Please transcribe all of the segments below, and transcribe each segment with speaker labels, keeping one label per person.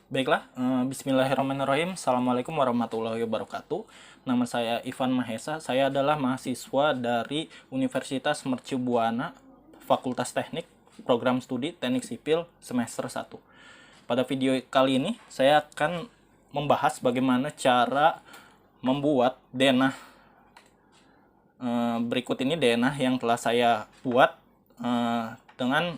Speaker 1: Baiklah, bismillahirrahmanirrahim. Assalamualaikum warahmatullahi wabarakatuh. Nama saya Ivan Mahesa. Saya adalah mahasiswa dari Universitas Mercu Buana, Fakultas Teknik, Program Studi Teknik Sipil semester 1. Pada video kali ini, saya akan membahas bagaimana cara membuat denah. Berikut ini denah yang telah saya buat dengan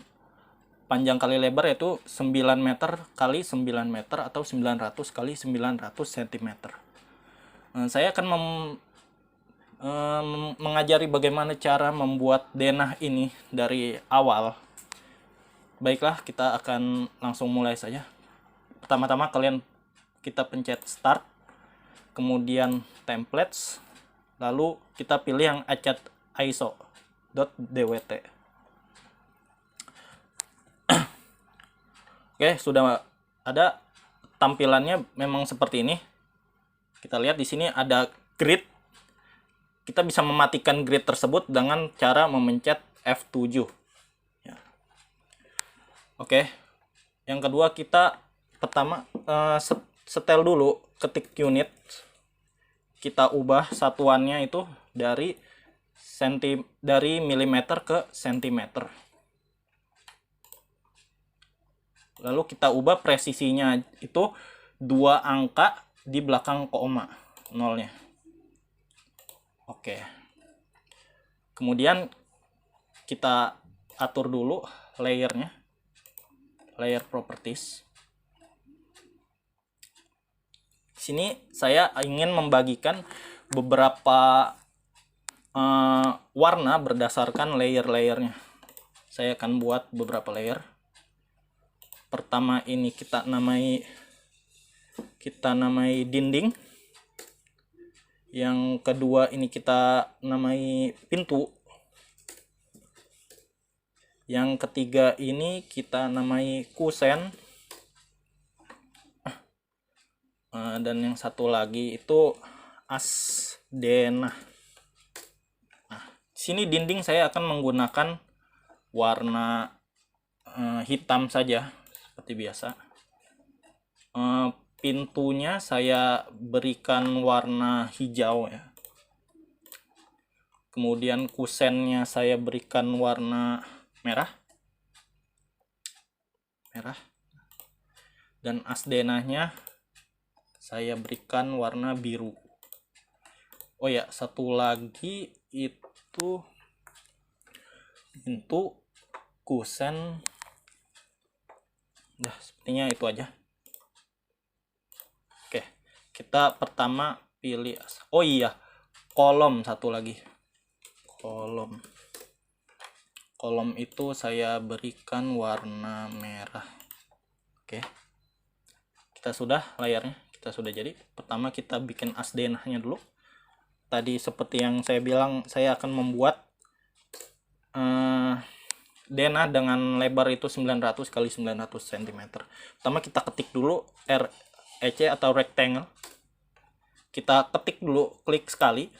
Speaker 1: panjang kali lebar yaitu 9 meter kali 9 meter atau 900 kali 900 cm. Saya akan mengajari bagaimana cara membuat denah ini dari awal. Baiklah, kita akan langsung mulai saja. Pertama-tama kita pencet start, kemudian templates, lalu kita pilih yang acet iso.dwt. Oke, sudah ada tampilannya memang seperti ini. Kita lihat di sini ada grid. Kita bisa mematikan grid tersebut dengan cara memencet F7. Ya. Oke. Yang kedua, kita pertama setel dulu, ketik unit. Kita ubah satuannya itu dari milimeter ke sentimeter. Lalu kita ubah presisinya itu 2 angka di belakang koma nolnya. Oke. Kemudian kita atur dulu layernya. Layer properties. Di sini saya ingin membagikan beberapa warna berdasarkan layer-layernya. Saya akan buat beberapa layer. Pertama ini kita namai dinding. Yang kedua ini kita namai pintu. Yang ketiga ini kita namai kusen. Dan yang satu lagi itu asdenah. Nah, di sini dinding saya akan menggunakan warna hitam saja seperti biasa. Pintunya saya berikan warna hijau ya. Kemudian kusennya saya berikan warna merah. Dan asdenahnya saya berikan warna biru. Oh ya, satu lagi itu pintu, kusen. Nah, sepertinya itu aja. Oke, kita pertama pilih. Oh iya, kolom satu lagi. Kolom itu saya berikan warna merah. Oke. Kita sudah layarnya, kita sudah jadi. Pertama kita bikin asdenahnya dulu. Tadi seperti yang saya bilang, saya akan membuat denah dengan lebar itu 900 kali 900 cm. Pertama kita ketik dulu REC atau rectangle. Kita ketik dulu, klik sekali.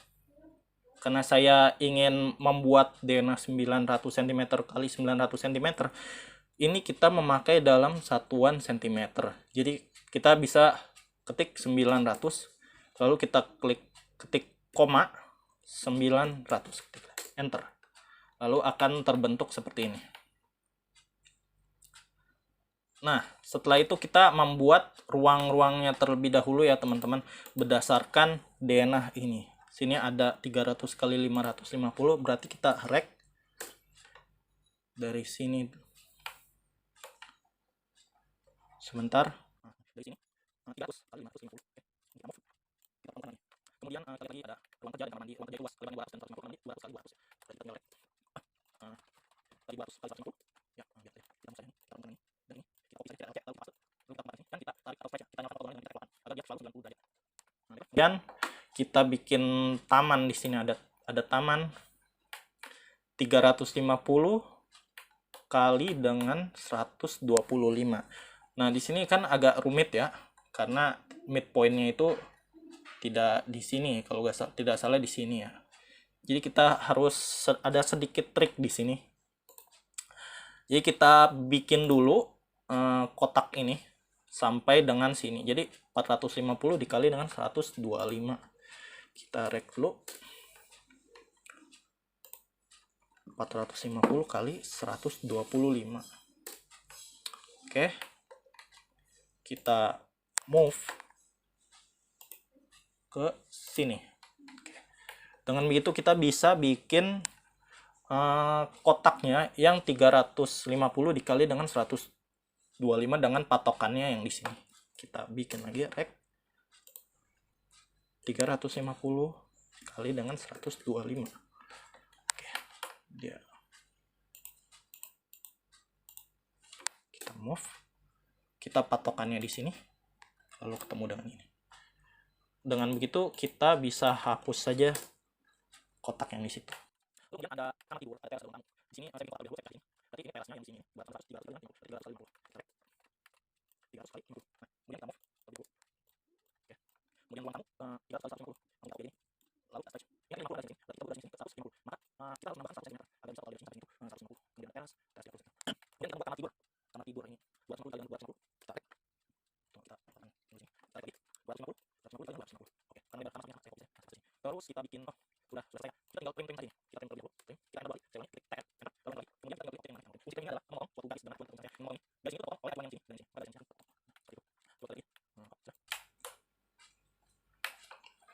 Speaker 1: Karena saya ingin membuat denah 900 cm kali 900 cm, ini kita memakai dalam satuan cm. Jadi kita bisa ketik 900, lalu kita ketik koma 900, enter. Lalu akan terbentuk seperti ini. Nah, setelah itu kita membuat ruang-ruangnya terlebih dahulu ya teman-teman, berdasarkan denah ini. Sini ada 300 kali 550, berarti kita rek dari sini. Sebentar. Dari sini 300 kali 550. Kemudian kita lagi ada ruang kerja dan kamar mandi. Ruang kerja itu luas, lebarnya 200 dan 150, kamar mandi 200 kali 200. Kita tinggal rek. Tadi 200 kali 150. Ya, biar kita bisa ini. Kita ini. Dan ini kita copy saja, kita oke, lalu masuk. Lalu kita kembali dan kita tarik arus saja. Kita nyalakan potongan dengan kita keluar agar dia selalu 90 derajat. Dan kita bikin taman di sini, ada taman 350 kali dengan 125. Nah, di sini kan agak rumit ya, karena midpointnya itu tidak di sini, kalau tidak salah di sini ya. Jadi kita harus ada sedikit trik di sini. Jadi kita bikin dulu kotak ini. sampai dengan sini. Jadi 450 dikali dengan 125. Kita rek dulu. 450 kali 125. Oke. Kita move ke sini. Dengan begitu kita bisa bikin kotaknya yang 350 dikali dengan 125 dengan patokannya yang di sini. Kita bikin lagi rek 350 kali dengan 125. Oke. Kita move. Kita patokannya di sini. Lalu ketemu dengan ini. Dengan begitu kita bisa hapus saja kotak yang di situ. Kemudian ada kamar tidur, ada teras ruang tamu. Di sini saya bikin kotak dulu, saya kasih. Berarti ini terasnya yang di sini. 300 kali 50. Nah, kemudian kita move lebih dulu. Oke. Kemudian ruang tamu 300 kali 150. Kita pilih. Lalu kita stretch. Ini 50 dari sini. Berarti kita buka di sini ke 150. Maka kita harus menambahkan 1 cm agar bisa kalau dari sini sampai itu 150. Kemudian teras 300. Kemudian kita buka kamar tidur. Kamar tidur ini 250 kali 250. Kita tarik. Tuh, kita tarik di sini. Tarik lagi. 250 kali 250. Oke, karena lebar kamarnya saya fokusnya ke sini. Terus kita bikin udah selesai. Kita tinggal print tadi. Kita print dulu. Print. Kita enter balik. Saya ulangi klik tab, enter, lalu enter lagi. Kemudian kita tinggal klik yang mana. Fungsi printnya adalah memotong suatu garis dengan acuan tulisan saya. Memotong ini. Garis itu dipotong oleh acuan yang di sini. Dan di sini. Pada garis yang sini. Dua kali lagi.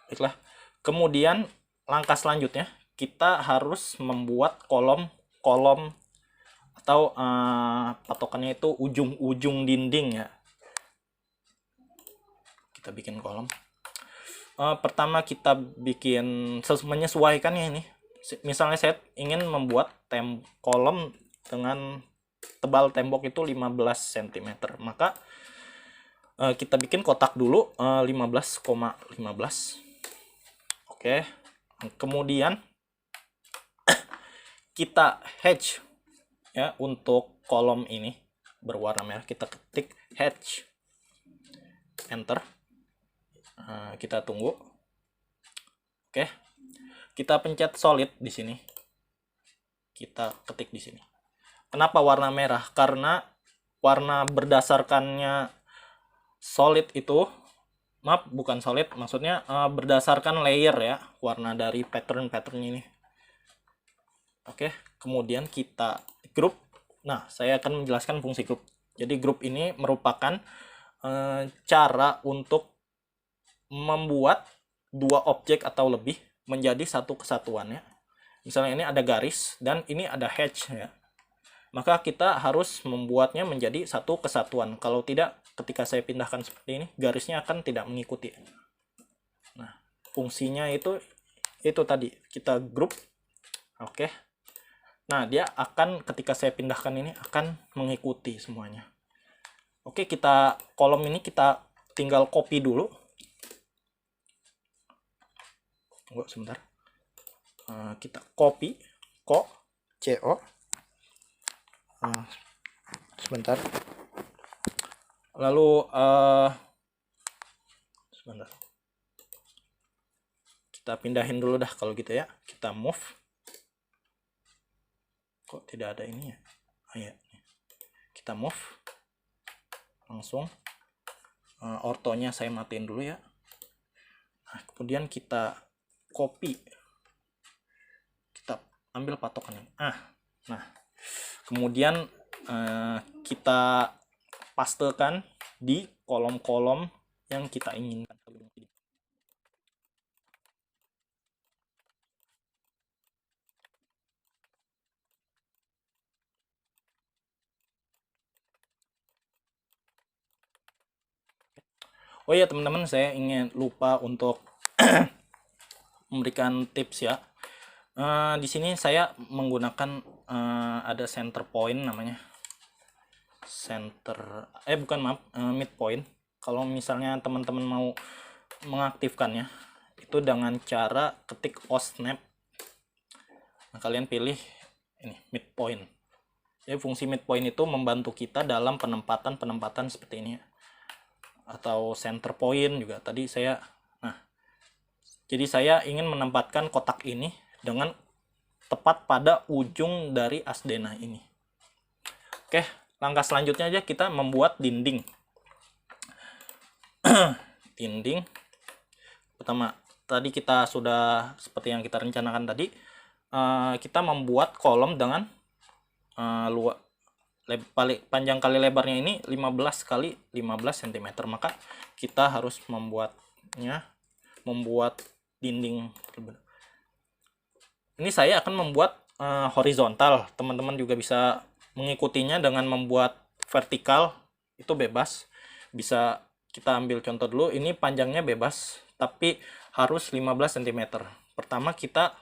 Speaker 1: Baiklah. Kemudian langkah selanjutnya kita harus membuat kolom atau patokannya itu ujung-ujung dinding ya. Kita bikin kolom. Pertama kita bikin menyesuaikannya ini. Misalnya saya ingin membuat kolom dengan tebal tembok itu 15 cm. Maka kita bikin kotak dulu 15,15. Oke. Kemudian kita hatch ya untuk kolom ini berwarna merah. Kita ketik hatch. Enter. Kita tunggu. Oke. Kita pencet solid di sini. Kita ketik di sini. Kenapa warna merah? Karena warna berdasarkannya solid itu, maaf bukan solid, maksudnya berdasarkan layer ya, warna dari pattern ini. Oke, kemudian kita group. Nah, saya akan menjelaskan fungsi group. Jadi group ini merupakan cara untuk membuat dua objek atau lebih menjadi satu kesatuan ya. Misalnya ini ada garis dan ini ada hatch ya. Maka kita harus membuatnya menjadi satu kesatuan. Kalau tidak, ketika saya pindahkan seperti ini, garisnya akan tidak mengikuti. Nah, fungsinya itu tadi, kita group. Oke. Nah, dia akan ketika saya pindahkan ini akan mengikuti semuanya. Oke, kita kolom ini kita tinggal copy dulu. Tunggu sebentar. Kita copy, co. Sebentar. Lalu sebentar. Kita pindahin dulu dah kalau gitu ya. Kita move. Kok tidak ada ini ya? Ya. Kita move. Langsung. Ortonya saya matiin dulu ya. Nah, kemudian kita copy. Kita ambil patokannya. Nah. Kemudian kita pastekan di kolom-kolom yang kita inginkan. Oh iya teman-teman, saya ingin lupa untuk memberikan tips ya. Di sini saya menggunakan ada center point namanya. Midpoint. Kalau misalnya teman-teman mau mengaktifkannya itu dengan cara ketik osnap. Nah, kalian pilih ini midpoint. Jadi fungsi midpoint itu membantu kita dalam penempatan seperti ini ya. Atau center point juga tadi saya. Nah, jadi saya ingin menempatkan kotak ini dengan tepat pada ujung dari asdena ini. Oke, langkah selanjutnya aja kita membuat dinding. dinding. Pertama, tadi kita sudah seperti yang kita rencanakan tadi, kita membuat kolom dengan panjang kali lebarnya ini 15 kali 15 cm. Maka kita harus membuat dinding. Ini saya akan membuat horizontal. Teman-teman juga bisa mengikutinya dengan membuat vertikal, itu bebas. Bisa kita ambil contoh dulu, ini panjangnya bebas tapi harus 15 cm. Pertama kita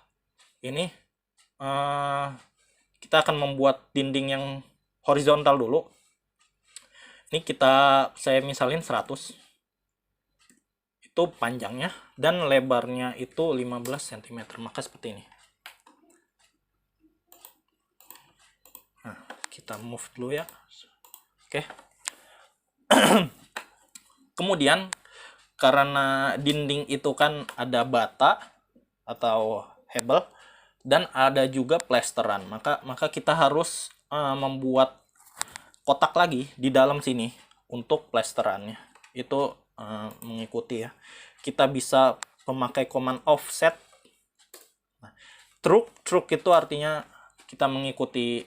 Speaker 1: kita akan membuat dinding yang horizontal dulu. Ini saya misalin 100, itu panjangnya, dan lebarnya itu 15 cm. Maka seperti ini. Nah, kita move dulu ya. Oke. Kemudian karena dinding itu kan ada bata atau hebel dan ada juga plesteran, maka kita harus membuat kotak lagi di dalam sini untuk plesterannya. Itu mengikuti ya. Kita bisa memakai command offset. Nah, truk itu artinya kita mengikuti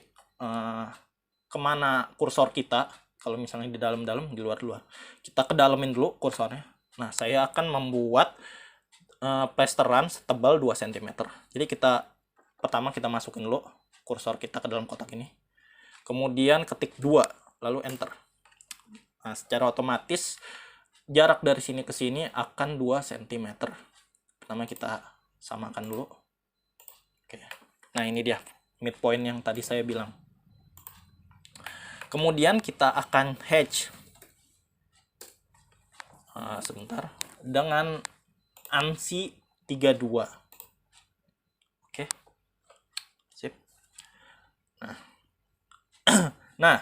Speaker 1: kemana kursor kita. Kalau misalnya di dalam-dalam, di luar-luar, kita kedalamin dulu kursornya. Nah, saya akan membuat plesteran setebal 2 cm. Jadi pertama kita masukin dulu kursor kita ke dalam kotak ini. Kemudian ketik 2, lalu enter. Nah, secara otomatis jarak dari sini ke sini akan 2 cm. Pertama kita samakan dulu. Oke. Nah, ini dia midpoint yang tadi saya bilang. Kemudian kita akan hatch sebentar dengan ANSI 32. Oke. Sip. Nah,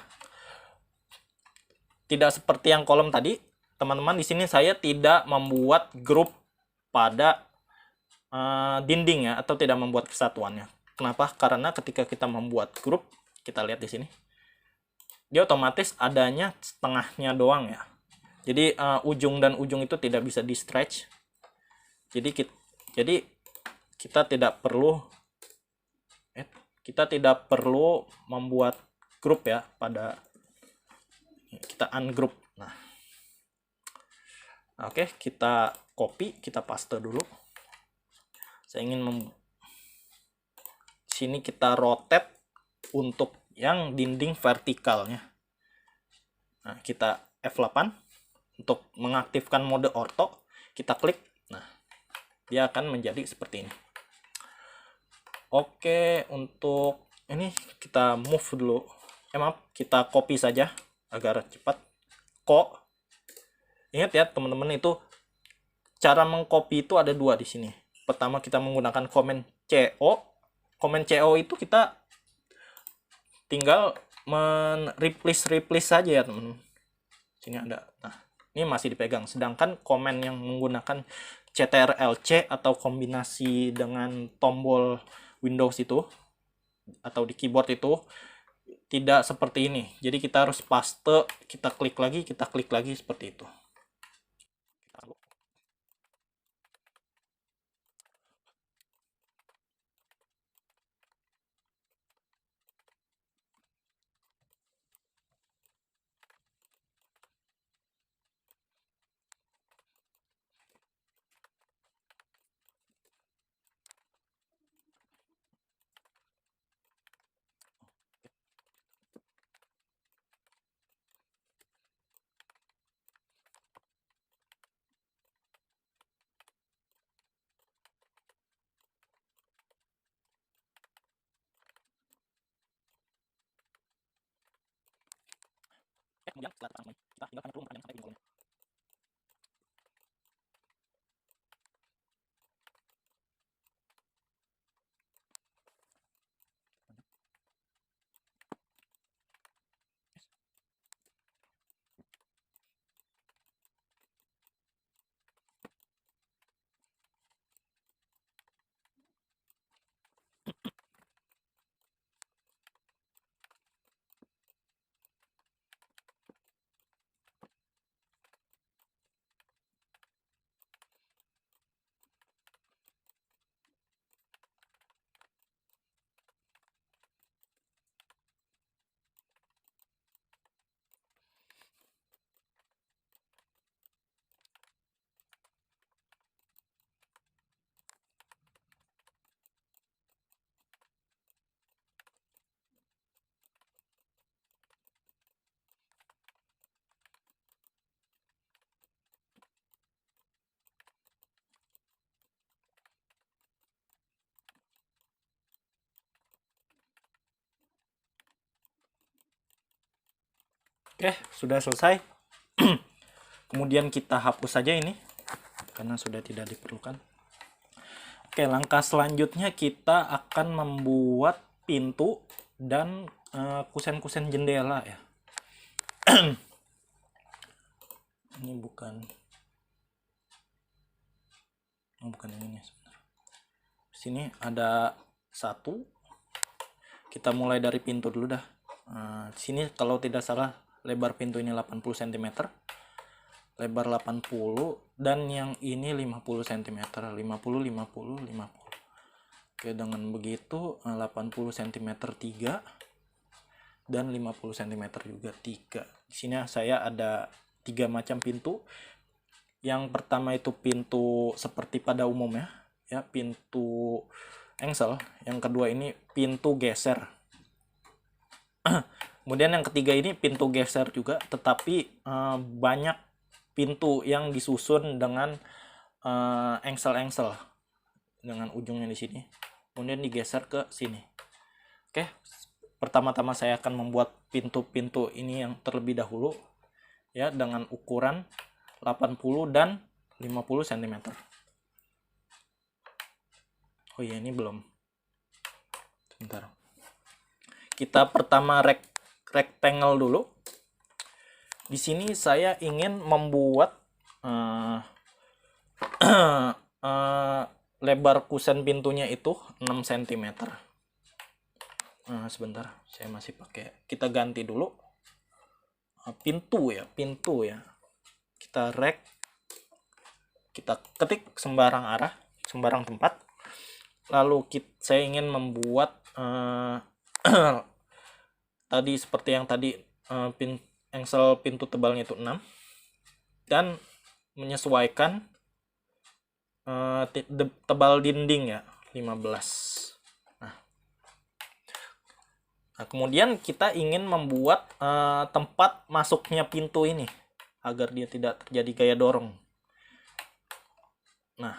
Speaker 1: tidak seperti yang kolom tadi, teman-teman. Di sini saya tidak membuat grup pada dinding ya, atau tidak membuat kesatuannya. Kenapa? Karena ketika kita membuat grup, kita lihat di sini, dia otomatis adanya setengahnya doang ya. Jadi ujung dan ujung itu tidak bisa di stretch. Jadi kita tidak perlu membuat grup ya pada kita ungroup. Nah, oke, kita copy, kita paste dulu. Saya ingin sini kita rotate untuk yang dinding vertikalnya. Nah, kita F8 untuk mengaktifkan mode ortho, kita klik. Nah, dia akan menjadi seperti ini. Oke, untuk ini kita move dulu. Maaf, kita copy saja agar cepat. Ingat ya teman-teman, itu cara mengcopy itu ada dua di sini. Pertama kita menggunakan command CO. Command CO itu kita tinggal replace saja ya teman-teman. Sini ada. Nah, ini masih dipegang. Sedangkan command yang menggunakan CTRL-C atau kombinasi dengan tombol Windows itu atau di keyboard itu tidak seperti ini. Jadi kita harus paste, kita klik lagi seperti itu. Kemudian setelah kita tinggal kanan turun sampai ujung kolomnya. Oke, sudah selesai. Kemudian kita hapus saja ini karena sudah tidak diperlukan. Oke, langkah selanjutnya kita akan membuat pintu dan kusen-kusen jendela ya. Ini bukan ini sebenarnya. Sini ada satu. Kita mulai dari pintu dulu dah. Sini kalau tidak salah lebar pintu ini 80 cm. Lebar 80 dan yang ini 50 cm. 50 50 50. Oke, dengan begitu 80 cm 3 dan 50 cm juga 3. Di sini saya ada 3 macam pintu. Yang pertama itu pintu seperti pada umumnya ya, pintu engsel. Yang kedua ini pintu geser. Kemudian yang ketiga ini pintu geser juga, tetapi banyak pintu yang disusun dengan engsel-engsel dengan ujungnya di sini. Kemudian digeser ke sini. Oke, pertama-tama saya akan membuat pintu-pintu ini yang terlebih dahulu ya, dengan ukuran 80 dan 50 cm. Oh iya, ini belum. Sebentar. Kita pertama rectangle dulu. Di sini saya ingin membuat lebar kusen pintunya itu 6 cm. Sebentar, saya masih pakai. Kita ganti dulu pintu ya. Kita kita ketik sembarang arah, sembarang tempat. Lalu saya ingin membuat tadi seperti yang tadi, engsel pintu tebalnya itu 6 dan menyesuaikan tebal dinding ya 15. Nah, kemudian kita ingin membuat tempat masuknya pintu ini agar dia tidak terjadi gaya dorong. Nah,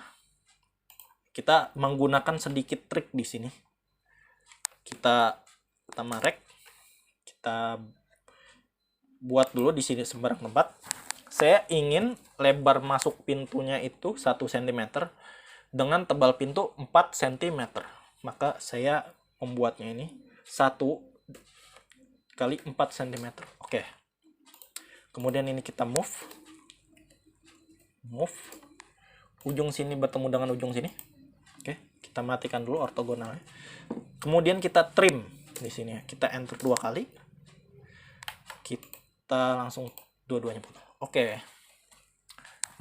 Speaker 1: kita menggunakan sedikit trik di sini. Kita pertama kita buat dulu di sini sembarang tempat. Saya ingin lebar masuk pintunya itu 1 cm dengan tebal pintu 4 cm. Maka saya membuatnya ini 1 kali 4 cm. Oke. Kemudian ini kita move. Ujung sini bertemu dengan ujung sini. Oke, kita matikan dulu ortogonalnya. Kemudian kita trim di sini. Kita enter 2 kali. Kita langsung dua-duanya potong. Oke.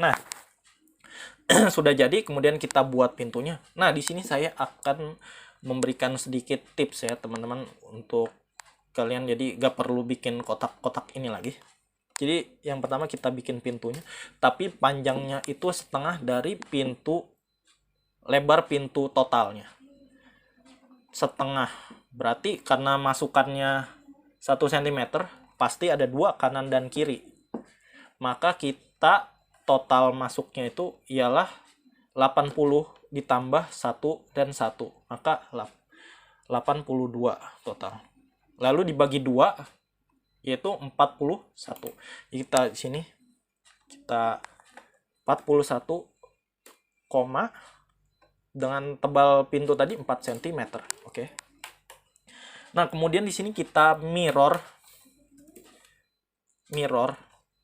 Speaker 1: Nah, sudah jadi. Kemudian kita buat pintunya. Nah, di sini saya akan memberikan sedikit tips ya teman-teman untuk kalian, jadi gak perlu bikin kotak-kotak ini lagi. Jadi yang pertama kita bikin pintunya, tapi panjangnya itu setengah dari lebar pintu totalnya. Setengah, berarti karena masukannya 1 cm pasti ada 2 kanan dan kiri, maka kita total masuknya itu ialah 80 ditambah 1 dan 1, maka 82 total. Lalu dibagi 2 yaitu 41. Kita di sini kita 41, dengan tebal pintu tadi 4 cm. Oke. Nah, kemudian di sini kita mirror.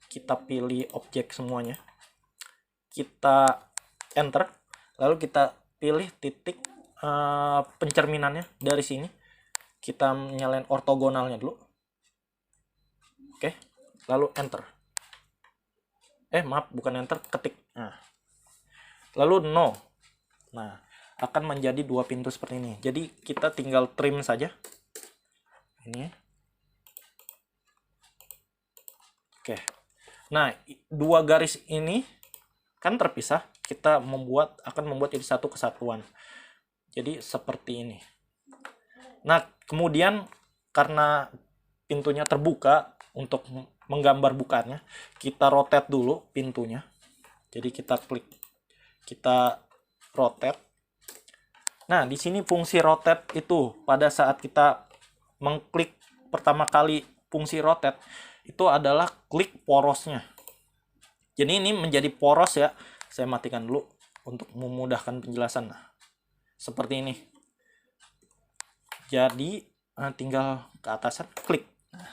Speaker 1: Kita pilih objek semuanya. Kita enter. Lalu kita pilih titik pencerminannya dari sini. Kita nyalain ortogonalnya dulu. Oke. Lalu enter. Maaf, bukan enter, ketik. Nah. Lalu no. Nah, akan menjadi 2 pintu seperti ini. Jadi kita tinggal trim saja. Ini. Oke. Nah, 2 garis ini kan terpisah. Kita akan membuat jadi satu kesatuan. Jadi seperti ini. Nah, kemudian karena pintunya terbuka, untuk menggambar bukannya, kita rotate dulu pintunya. Jadi kita klik, kita rotate. Nah, di sini fungsi rotate itu pada saat kita mengklik pertama kali fungsi rotate itu adalah klik porosnya. Jadi ini menjadi poros ya. Saya matikan dulu untuk memudahkan penjelasan. Nah, seperti ini. Jadi tinggal ke atasan klik. Nah,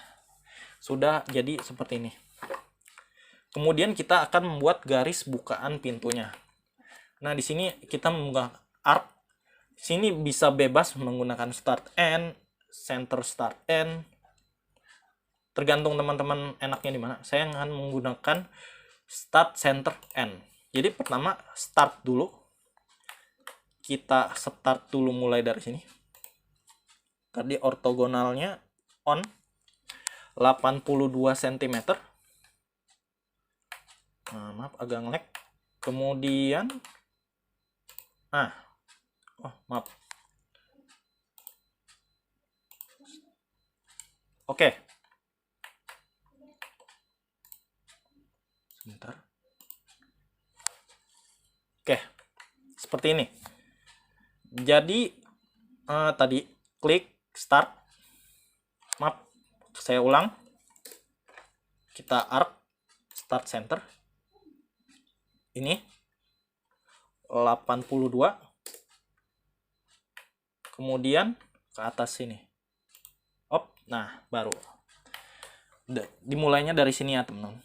Speaker 1: sudah jadi seperti ini. Kemudian kita akan membuat garis bukaan pintunya. Nah, di sini kita menggunakan arc. Sini bisa bebas menggunakan start end, center start end. Tergantung teman-teman enaknya di mana. Saya akan menggunakan start center end. Jadi pertama start dulu. Kita start dulu mulai dari sini. Tadi ortogonalnya on 82 cm. Maaf agak nge-lag. Kemudian maaf. Oke. Sebentar. Oke. Seperti ini. Jadi tadi klik start. Maaf, saya ulang. Kita arc start center. Ini 82. Kemudian ke atas sini. Nah, baru. Dimulainya dari sini ya, teman-teman.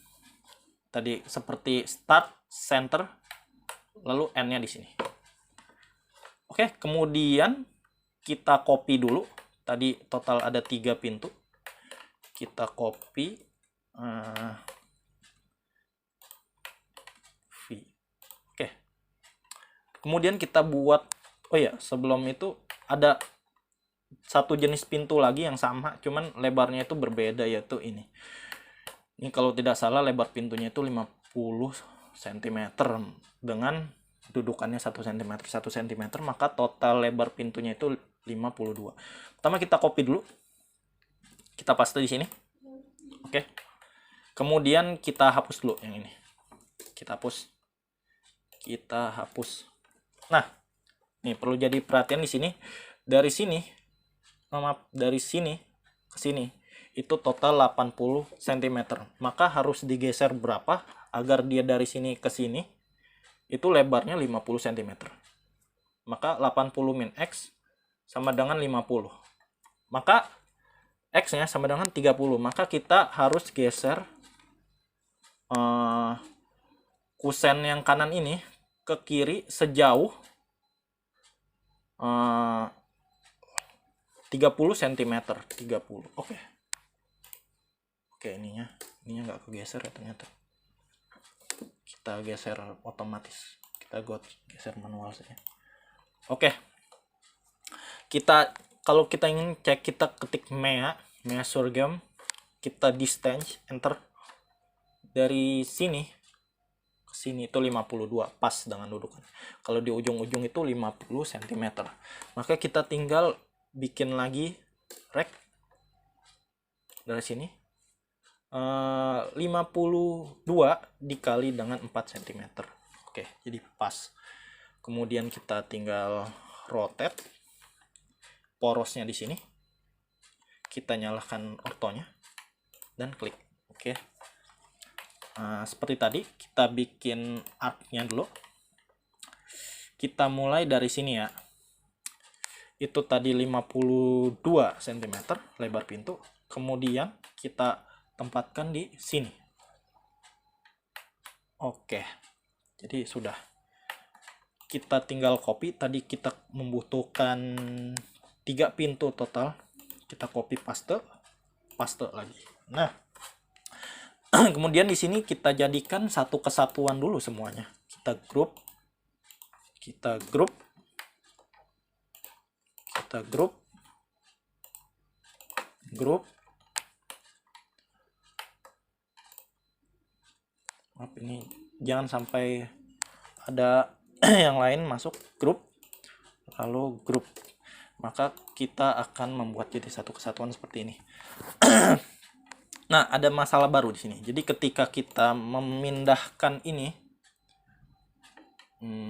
Speaker 1: Tadi seperti start center lalu end-nya di sini. Oke, kemudian kita copy dulu. Tadi total ada 3 pintu. Kita copy V. Oke. Kemudian kita buat, sebelum itu ada satu jenis pintu lagi yang sama, cuman lebarnya itu berbeda, yaitu ini. Ini kalau tidak salah lebar pintunya itu 50 cm dengan dudukannya 1 cm 1 cm, maka total lebar pintunya itu 52. Pertama kita copy dulu. Kita paste di sini. Oke. Kemudian kita hapus dulu yang ini. Kita hapus. Kita hapus. Nah, nih perlu jadi perhatian di sini. Dari sini ke sini itu total 80 cm. Maka harus digeser berapa agar dia dari sini ke sini itu lebarnya 50 cm. Maka 80 min X sama dengan 50. Maka X-nya sama dengan 30. Maka kita harus geser kusen yang kanan ini ke kiri sejauh 30 cm. 30. Oke, ininya nggak kegeser ya ternyata. Kita geser otomatis. Kita geser manual saja. Oke. Kalau kita ingin cek, kita ketik mea surgam, kita distance, enter. Dari sini ke sini itu 52, pas dengan dudukan. Kalau di ujung-ujung itu 50 cm. Maka kita tinggal bikin lagi rek dari sini. 52 dikali dengan 4 cm. Oke, jadi pas. Kemudian kita tinggal rotate porosnya di sini. Kita nyalakan ortonya dan klik. Oke. Seperti tadi, kita bikin arc-nya dulu. Kita mulai dari sini ya. Itu tadi 52 cm lebar pintu. Kemudian kita tempatkan di sini. Oke. Jadi sudah. Kita tinggal copy. Tadi kita membutuhkan 3 pintu total. Kita copy paste lagi. Nah, kemudian di sini kita jadikan satu kesatuan dulu semuanya. Kita grup. Maaf, ini jangan sampai ada yang lain masuk. Grup, lalu grup. Maka kita akan membuat jadi satu kesatuan seperti ini. Nah, ada masalah baru di sini. Jadi ketika kita memindahkan ini,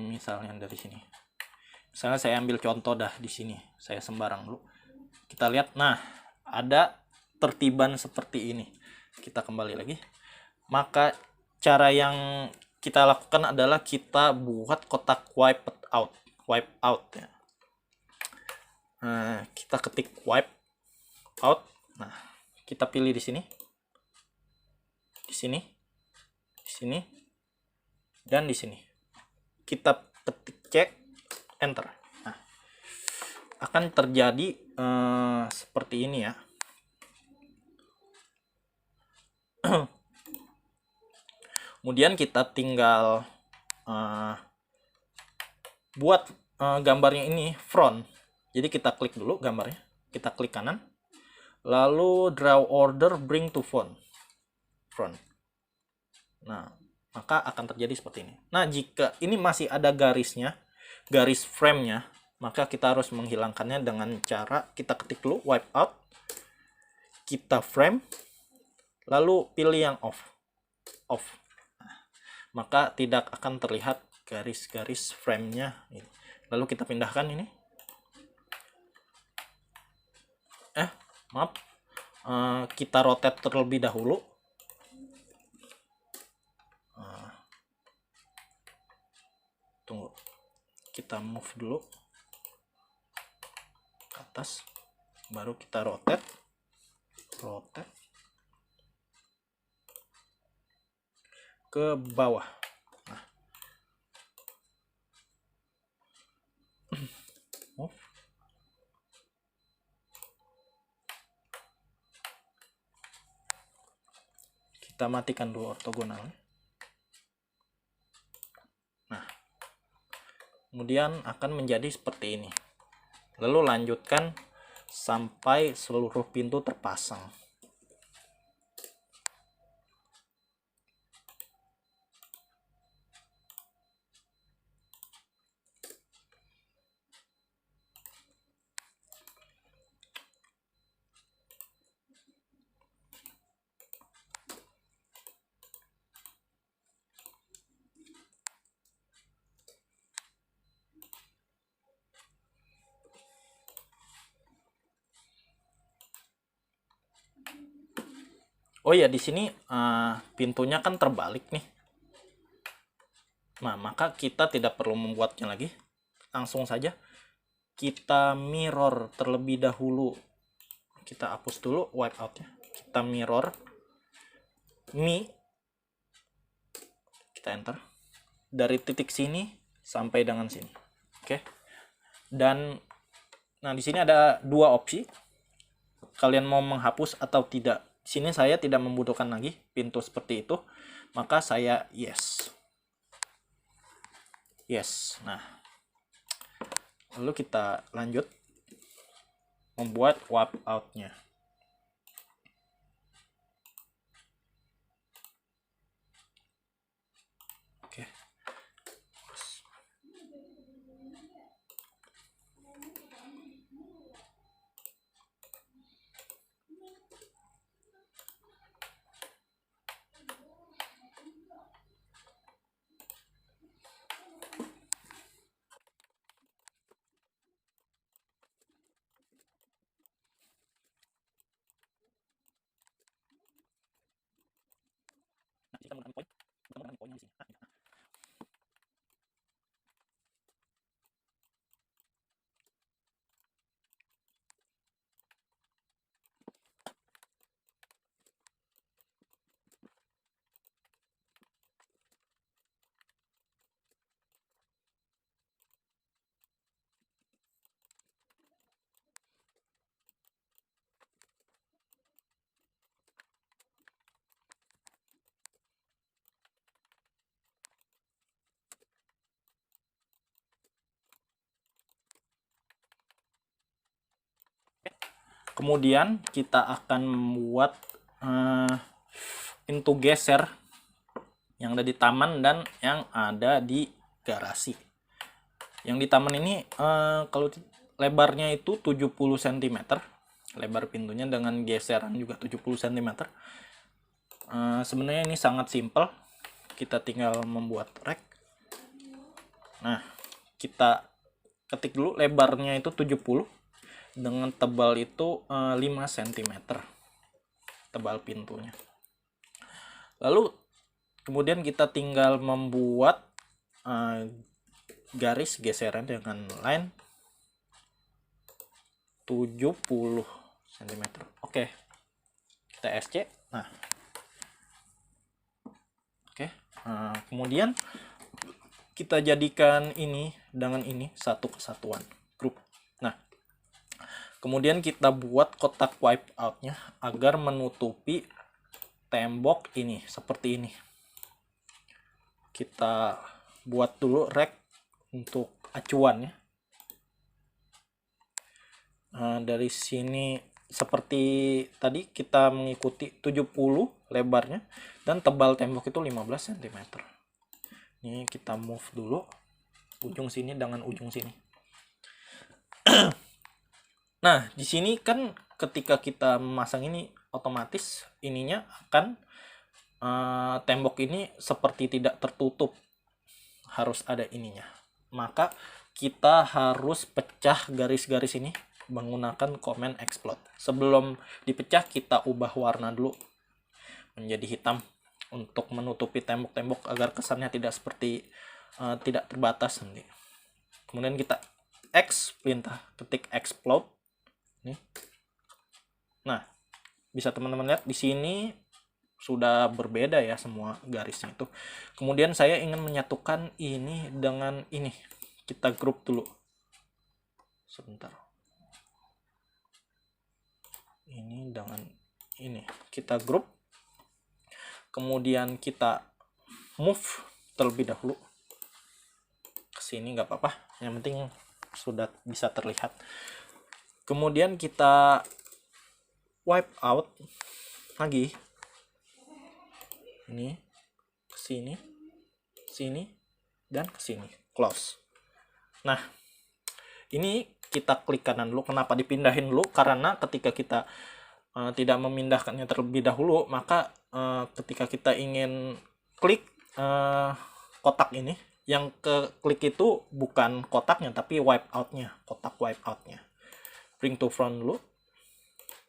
Speaker 1: misalnya dari sini. Misalnya saya ambil contoh dah di sini. Saya sembarang dulu. Kita lihat, nah, ada tertiban seperti ini. kita kembali lagi. Maka cara yang kita lakukan adalah kita buat kotak wipe out ya. Nah, kita ketik wipe out. Nah, kita pilih di sini, dan di sini. Kita ketik cek, enter. Nah, akan terjadi seperti ini ya. Kemudian kita tinggal buat gambarnya ini front. Jadi kita klik dulu gambarnya, kita klik kanan, lalu draw order bring to front. Nah, maka akan terjadi seperti ini. Nah, jika ini masih ada garisnya, garis frame-nya, maka kita harus menghilangkannya dengan cara kita ketik dulu wipe out, kita frame, lalu pilih yang off. Maka tidak akan terlihat garis-garis frame-nya. Lalu kita pindahkan ini. Kita rotate terlebih dahulu. Tunggu. Kita move dulu ke atas. Baru kita rotate. Ke bawah. Nah. Move. Kita matikan dulu ortogonal. Nah, kemudian akan menjadi seperti ini. Lalu lanjutkan sampai seluruh pintu terpasang. Oh ya, di sini pintunya kan terbalik nih. Nah, maka kita tidak perlu membuatnya lagi. Langsung saja kita mirror terlebih dahulu. Kita hapus dulu wipe out-nya. Kita mirror kita enter dari titik sini sampai dengan sini. Oke. Dan nah, di sini ada dua opsi. Kalian mau menghapus atau tidak. Di sini saya tidak membutuhkan lagi pintu seperti itu, maka saya yes. Nah, lalu kita lanjut membuat wipe out-nya. Oke. Kita menggunakan poinnya di sini. Kemudian kita akan membuat pintu geser yang ada di taman dan yang ada di garasi. Yang di taman ini kalau lebarnya itu 70 cm, lebar pintunya dengan geseran juga 70 cm. Sebenarnya ini sangat simpel. Kita tinggal membuat rack. Nah, kita ketik dulu lebarnya itu 70, dengan tebal itu 5 cm tebal pintunya. Lalu kemudian kita tinggal membuat garis geseran dengan line 70 cm. Oke, kita SC. Nah, oke. Kemudian kita jadikan ini dengan ini satu kesatuan grup. Nah, kemudian kita buat kotak wipeout-nya agar menutupi tembok ini seperti ini. Kita buat dulu rek untuk acuannya. Dari sini seperti tadi kita mengikuti 70 lebarnya dan tebal tembok itu 15 cm. Ini kita move dulu ujung sini dengan ujung sini. Nah, di sini kan ketika kita memasang ini otomatis ininya akan tembok ini seperti tidak tertutup, harus ada ininya. Maka kita harus pecah garis-garis ini menggunakan command explode. Sebelum dipecah kita ubah warna dulu menjadi hitam untuk menutupi tembok-tembok agar kesannya tidak seperti tidak terbatas nanti. Kemudian kita X, perintah ketik explode. Nih. Nah, bisa teman-teman lihat di sini sudah berbeda ya semua garisnya itu. Kemudian saya ingin menyatukan ini dengan ini. Kita grup dulu. Sebentar. Ini dengan ini. Kita grup. Kemudian kita move terlebih dahulu. Ke sini nggak apa-apa. Yang penting sudah bisa terlihat. Kemudian kita wipe out lagi. Ini ke sini, sini, dan ke sini. Close. Nah, ini kita klik kanan dulu. Kenapa dipindahin dulu? Karena ketika kita tidak memindahkannya terlebih dahulu, maka ketika kita ingin klik kotak ini, yang ke klik itu bukan kotaknya, tapi wipe out-nya, kotak wipe out-nya. Bring to front dulu.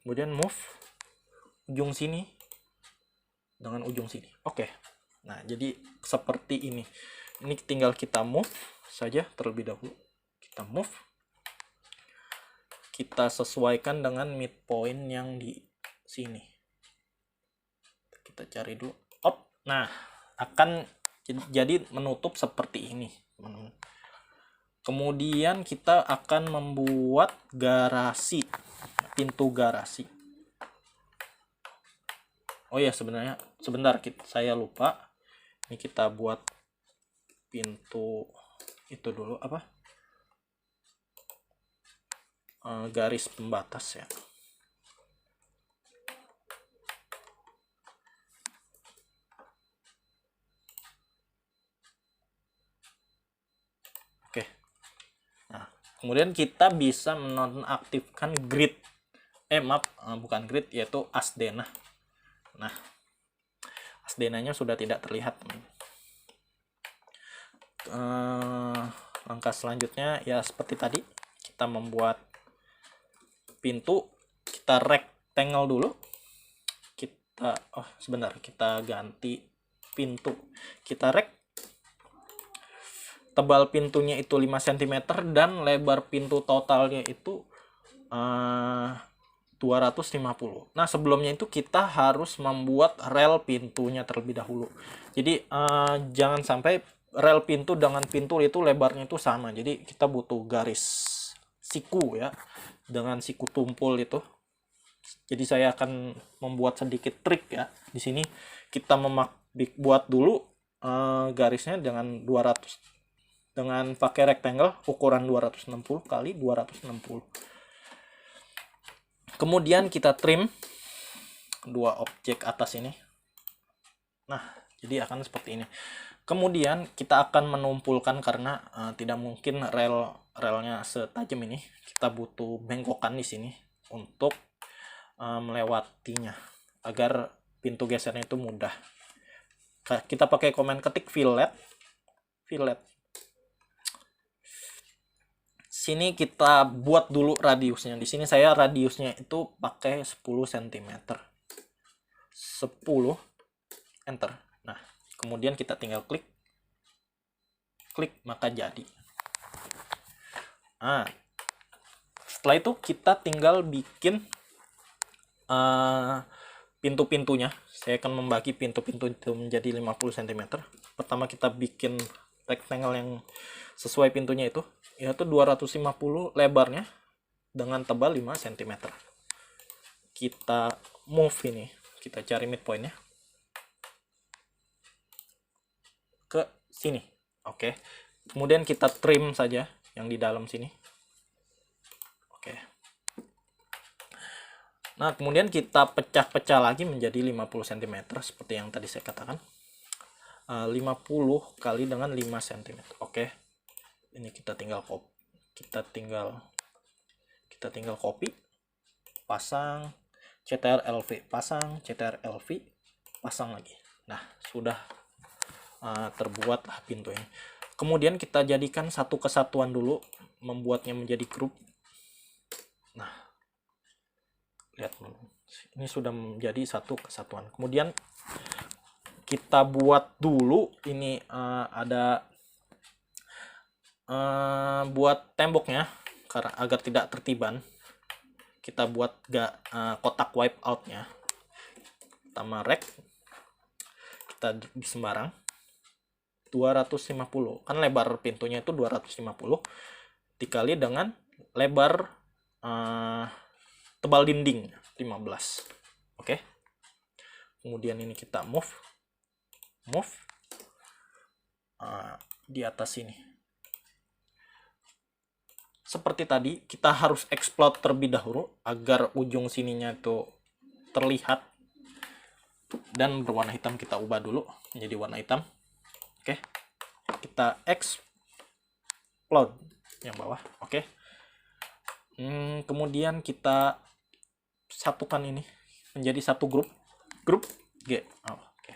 Speaker 1: Kemudian move ujung sini dengan ujung sini. Oke. Nah, jadi seperti ini. Ini tinggal kita move saja terlebih dahulu. Kita move. Kita sesuaikan dengan midpoint yang di sini. Kita cari dulu. Nah, akan jadi menutup seperti ini, teman-teman. Kemudian kita akan membuat garasi, pintu garasi. Oh ya, sebenarnya sebentar, saya lupa. Ini kita buat pintu itu dulu, apa? Garis pembatas ya. Oke. Nah, kemudian kita bisa menonaktifkan grid. Bukan grid, yaitu asdena. Nah, asdenanya sudah tidak terlihat. Langkah selanjutnya ya seperti tadi, kita membuat pintu. Kita rectangle dulu. Sebentar, kita ganti pintu. Kita tebal pintunya itu 5 cm dan lebar pintu totalnya itu 250. Nah, sebelumnya itu kita harus membuat rel pintunya terlebih dahulu. Jadi jangan sampai rel pintu dengan pintu itu lebarnya itu sama. Jadi kita butuh garis siku ya, dengan siku tumpul itu. Jadi saya akan membuat sedikit trik ya. Di sini kita buat dulu garisnya dengan 200, dengan pakai rectangle ukuran 260 kali 260. Kemudian kita trim dua objek atas ini. Nah, jadi akan seperti ini. Kemudian kita akan menumpulkan karena tidak mungkin relnya setajam ini. Kita butuh bengkokan di sini untuk melewatinya agar pintu gesernya itu mudah. Kita pakai komen ketik fillet. Sini kita buat dulu radiusnya. Di sini saya radiusnya itu pakai 10 cm. 10. enter. Nah, kemudian kita tinggal klik, maka jadi. Nah, setelah itu kita tinggal bikin pintu-pintunya. Saya akan membagi pintu-pintu itu menjadi 50 cm. Pertama kita bikin rectangle yang sesuai pintunya itu, yaitu 250 lebarnya dengan tebal 5 cm. Kita move ini, kita cari midpointnya ke sini. Oke. Kemudian kita trim saja yang di dalam sini. Oke. Nah, kemudian kita pecah-pecah lagi menjadi 50 cm seperti yang tadi saya katakan. 50 kali dengan 5 cm. Oke. Ini kita tinggal copy, pasang CTRL-V, pasang CTRL-V, pasang lagi. Nah, sudah terbuat pintu ini. Kemudian kita jadikan satu kesatuan dulu, membuatnya menjadi grup. Nah, lihat, ini sudah menjadi satu kesatuan. Kemudian kita buat dulu ini ada buat temboknya agar tidak tertiban. Kita buat kotak wipeout-nya. Pertama rek, kita di sembarang 250, kan lebar pintunya itu 250 dikali dengan lebar tebal dinding 15. Oke. Kemudian ini kita move di atas sini. Seperti tadi, kita harus explode terlebih dahulu agar ujung sininya itu terlihat dan berwarna hitam. Kita ubah dulu menjadi warna hitam. Oke, kita explode yang bawah. Oke. Kemudian kita satukan ini menjadi satu grup G. Oke.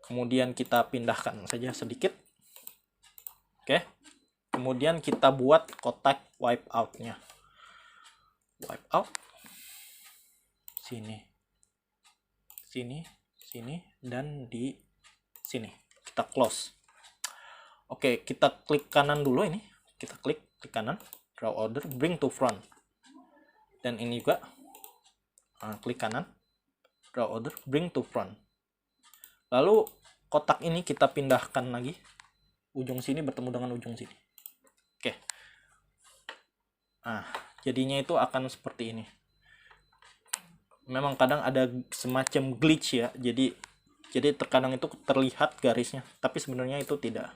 Speaker 1: Kemudian kita pindahkan saja sedikit. Oke. Kemudian kita buat kotak wipeout-nya. Wipeout sini, dan di sini. Kita close. Oke, kita klik kanan dulu ini. Kita klik kanan, draw order, bring to front. Dan ini juga klik kanan, draw order, bring to front. Lalu kotak ini kita pindahkan lagi. Ujung sini bertemu dengan ujung sini. Oke. Nah, jadinya itu akan seperti ini. Memang kadang ada semacam glitch ya. Jadi terkadang itu terlihat garisnya, tapi sebenarnya itu tidak.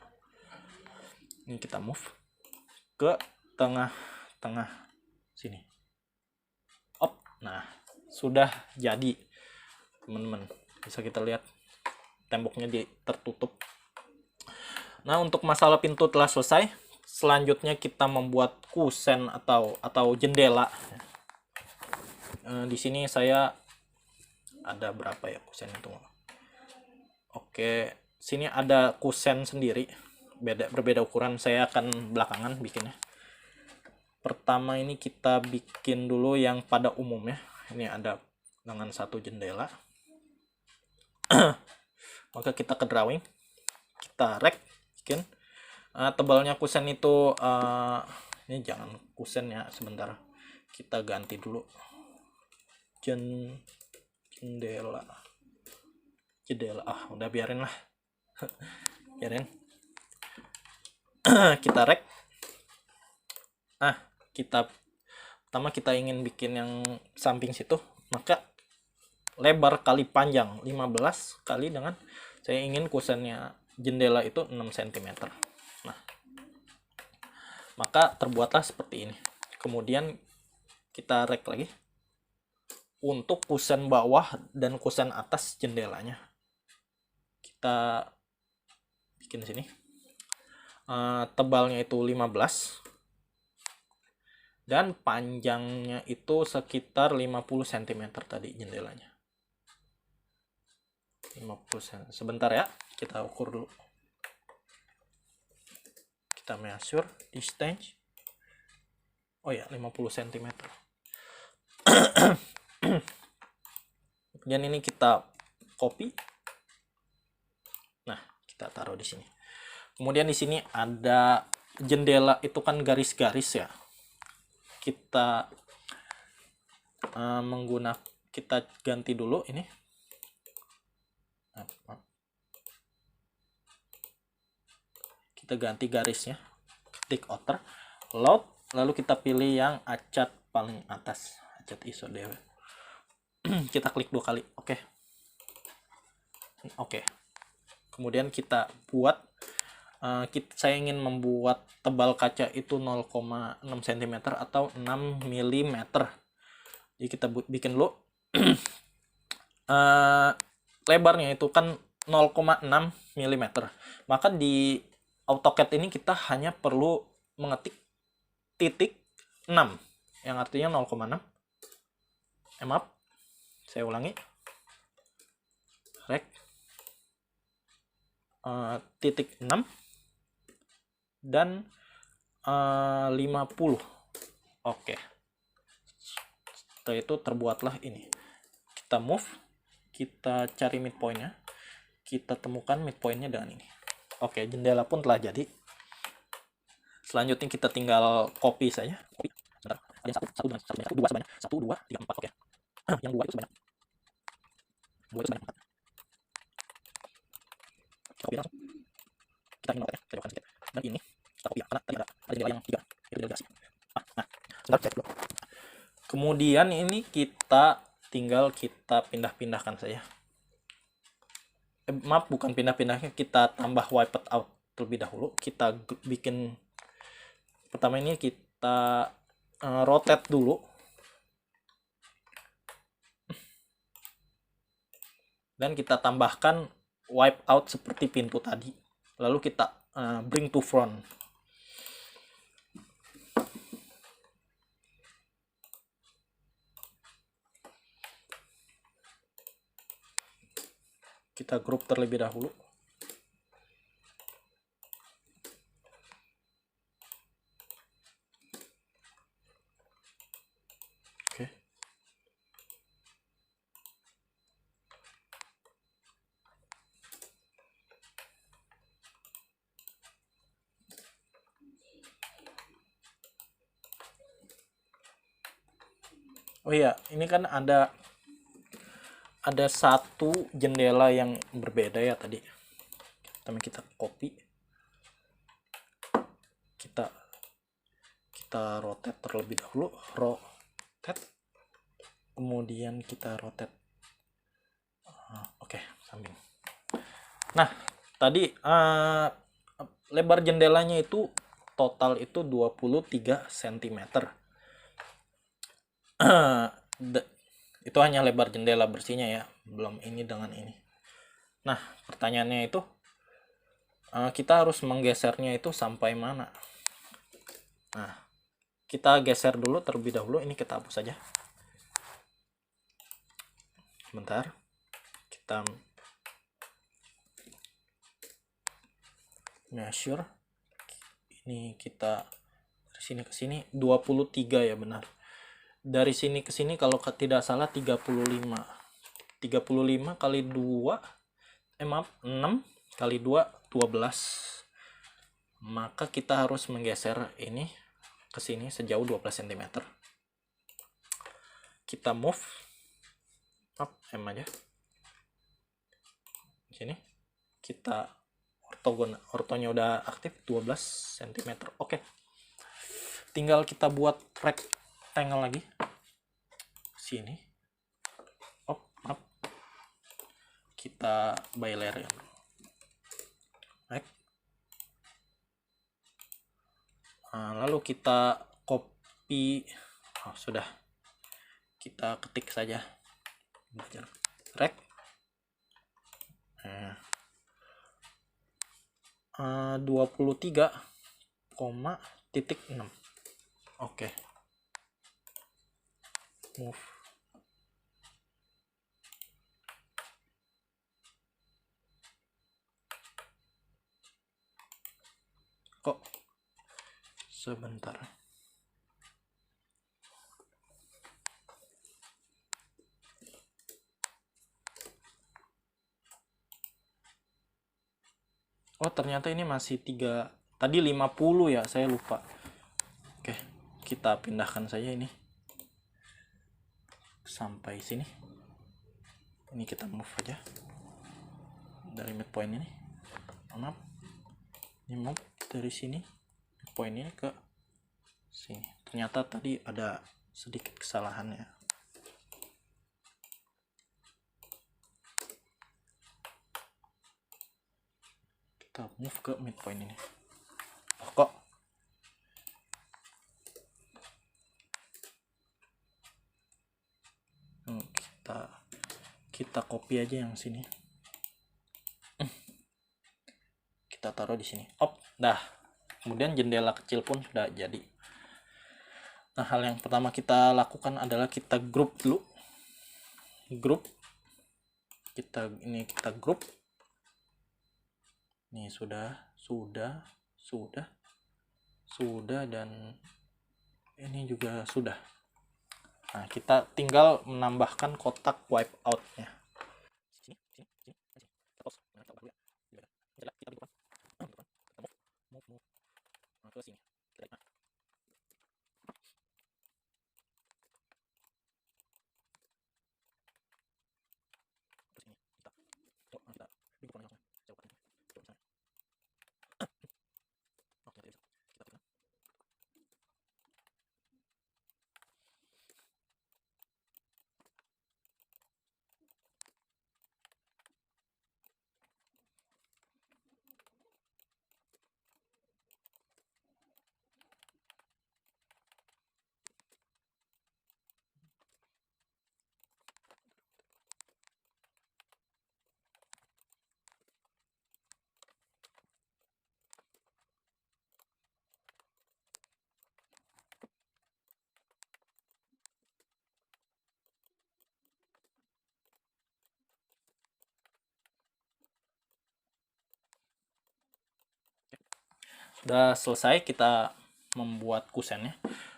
Speaker 1: Ini kita move ke tengah sini. Nah, sudah jadi, teman-teman. Bisa kita lihat temboknya tertutup. Nah, untuk masalah pintu telah selesai. Selanjutnya kita membuat kusen atau jendela. Di sini saya ada berapa ya kusen itu? Oke, sini ada kusen sendiri, berbeda ukuran. Saya akan belakangan bikinnya. Pertama ini kita bikin dulu yang pada umumnya. Ini ada dengan satu jendela. Maka kita ke drawing, kita rek bikin. Tebalnya kusen itu ini jangan kusen ya, sebentar. Kita ganti dulu jendela. Udah biarin lah. Biarin. Kita rek. Pertama kita ingin bikin yang samping situ, maka lebar kali panjang 15 kali dengan, saya ingin kusennya jendela itu 6 cm. Nah, maka terbuatlah seperti ini. Kemudian kita rek lagi untuk kusen bawah dan kusen atas jendelanya. Kita bikin sini. Tebalnya itu 15 dan panjangnya itu sekitar 50 cm tadi jendelanya. 50 cm. Sebentar ya, kita ukur dulu. Kita measure distance. Oh ya, 50 cm. Kemudian ini kita copy, Kita taruh di sini. Kemudian di sini ada jendela, itu kan garis-garis ya. Kita kita ganti dulu ini. Kita ganti garisnya. Ketik outer, load, lalu kita pilih yang acat paling atas, acat ISO dewe. Kita klik 2 kali. Oke. Kemudian kita buat, saya ingin membuat tebal kaca itu 0,6 cm atau 6 mm. Jadi kita bikin dulu. Lebarnya itu kan 0,6 mm. Maka di AutoCAD ini kita hanya perlu mengetik titik 6, yang artinya 0,6. Maaf, saya ulangi. Rek titik 6 dan 50. Oke. Setelah itu terbuatlah ini. Kita move, kita cari midpointnya, kita temukan midpointnya dengan ini. Oke, jendela pun telah jadi. Selanjutnya kita tinggal copy saja. Sebentar, ada yang satu dua sebanyak 1, 2, 3, 4. Oke. Yang 2 itu sebanyak 4. Kita copy langsung. Kita ingin saya jauhkan sedikit. Dan ini kita copy ya, karena tadi ada jendela yang 3. Itu delegasi. Sebentar, cek dulu. Kemudian ini kita tinggal kita pindah-pindahkan saja. Maaf, bukan pindah-pindahnya, kita tambah wipe out terlebih dahulu. Kita bikin, pertama ini kita rotate dulu, dan kita tambahkan wipe out seperti pintu tadi, lalu kita bring to front. Kita group terlebih dahulu. Oke. Oh iya, ini kan ada satu jendela yang berbeda ya tadi. Pertama kita copy, kita rotate terlebih dahulu, rotate, kemudian kita rotate. Oke, samping. Nah, tadi lebar jendelanya itu total itu 23 cm. Itu hanya lebar jendela bersihnya ya, belum ini dengan ini. Nah, pertanyaannya itu kita harus menggesernya itu sampai mana? Nah, kita geser dulu terlebih dahulu. Ini kita hapus saja. Bentar, kita measure. Ini kita dari sini ke sini 23 ya, benar. Dari sini ke sini kalau tidak salah 35 kali 2, maaf, 6 kali 2, 12. Maka kita harus menggeser ini ke sini sejauh 12 cm. Kita move up M aja. Sini kita ortonya udah aktif 12 cm. Oke. Tinggal kita buat rectangle lagi. Sini. Up. Kita by layer ya. Baik. Lalu kita copy. Sudah. Kita ketik saja. Rect. 23,6. Oke. Move. Kok sebentar. Oh, ternyata ini masih 3. Tadi 50 ya, saya lupa. Oke, kita pindahkan saja ini sampai sini. Ini kita move aja dari midpoint ini. Maaf. Ini move dari sini point ini ke sini. Ternyata tadi ada sedikit kesalahan ya. Kita move ke midpoint ini. Oh, kok kita copy aja yang sini. Kita taruh di sini. Dah. Kemudian jendela kecil pun sudah jadi. Nah, hal yang pertama kita lakukan adalah kita group dulu. Kita group. Nih sudah, dan ini juga sudah. Nah, kita tinggal menambahkan kotak wipeout-nya. Sudah selesai kita membuat kusennya.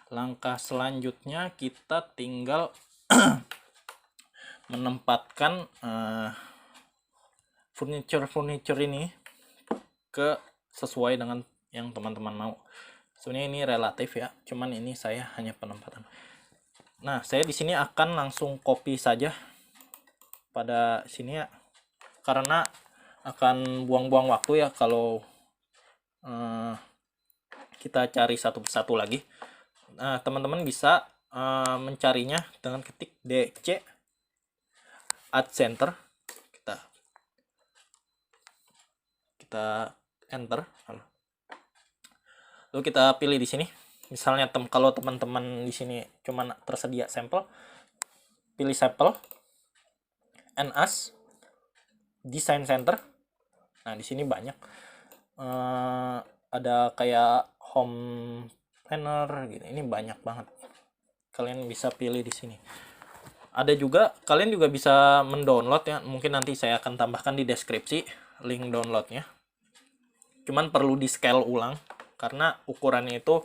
Speaker 1: Langkah selanjutnya kita tinggal menempatkan furniture ini ke sesuai dengan yang teman-teman mau. Sebenarnya ini relatif ya, cuman ini saya hanya penempatan. Nah, saya di sini akan langsung copy saja pada sini ya, karena akan buang-buang waktu ya kalau kita cari satu persatu lagi. Nah, teman-teman bisa mencarinya dengan ketik DC add center. Kita enter. Lalu kita pilih di sini. Misalnya kalau teman-teman di sini cuma tersedia sampel, pilih sampel, and as design center. Nah, di sini banyak. Ada kayak home planner gitu. Ini banyak banget. Kalian bisa pilih di sini. Ada juga, kalian juga bisa mendownload ya. Mungkin nanti saya akan tambahkan di deskripsi link downloadnya. Cuman perlu di scale ulang karena ukurannya itu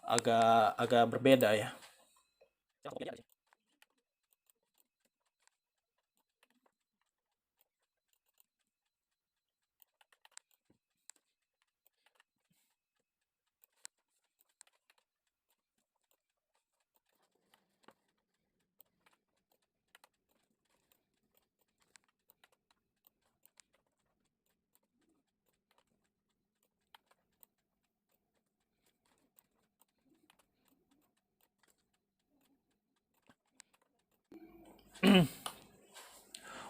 Speaker 1: agak berbeda ya.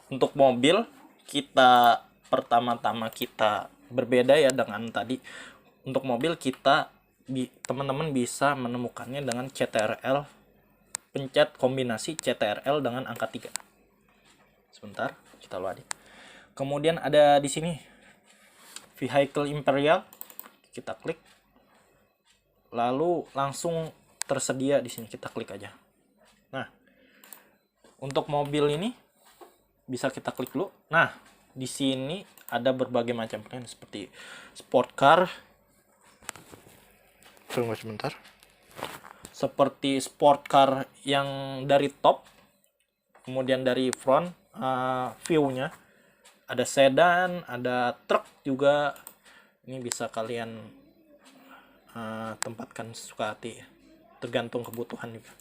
Speaker 1: Untuk mobil kita pertama-tama kita berbeda ya dengan tadi. Untuk mobil kita teman-teman bisa menemukannya dengan CTRL, pencet kombinasi CTRL dengan angka 3. Sebentar, kita luar. Kemudian ada di sini Vehicle Imperial, kita klik. Lalu langsung tersedia di sini, kita klik aja. Nah, untuk mobil ini bisa kita klik dulu. Nah, di sini ada berbagai macam plan seperti sport car. Tunggu sebentar. Seperti sport car yang dari top, kemudian dari front view-nya ada sedan, ada truk juga, Ini bisa kalian tempatkan sesuka hati, tergantung kebutuhan juga.